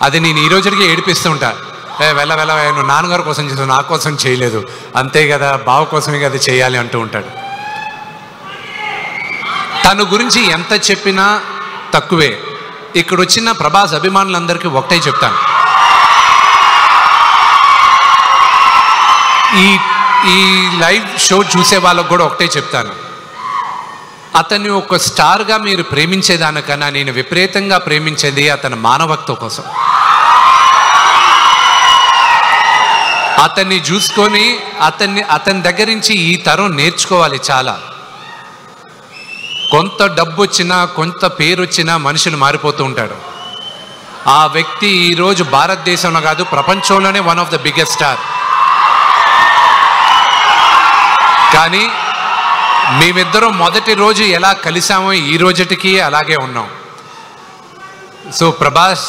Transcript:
అది నేను ఈ రోజుకి ఏడిపిస్తూ ఉంటా. వెళ్ళ నువ్వు నాన్నగారి కోసం చేసావు, నా కోసం చేయలేదు, అంతే కదా, బావ కోసమే కదా చేయాలి అంటూ ఉంటాడు. తన గురించి ఎంత చెప్పినా తక్కువే. ఇక్కడ వచ్చిన ప్రభాస్ అభిమానులందరికీ ఒకటే చెప్తాను, ఈ లైవ్ షో చూసే వాళ్ళకు కూడా ఒకటే చెప్తాను, అతన్ని ఒక స్టార్గా మీరు ప్రేమించేదానికన్నా నేను విపరీతంగా ప్రేమించేది అతని మానవత్వం కోసం. అతన్ని చూసుకొని అతని దగ్గర నుంచి ఈ తరం నేర్చుకోవాలి చాలా. కొంత డబ్బు వచ్చినా కొంత పేరు వచ్చినా మనుషులు మారిపోతూ ఉంటాడు. ఆ వ్యక్తి ఈరోజు భారతదేశంలో కాదు ప్రపంచంలోనే one of the biggest star. కానీ మేమిద్దరం మొదటి రోజు ఎలా కలిసామో ఈ రోజుటికి అలాగే ఉన్నాం. సో ప్రభాస్,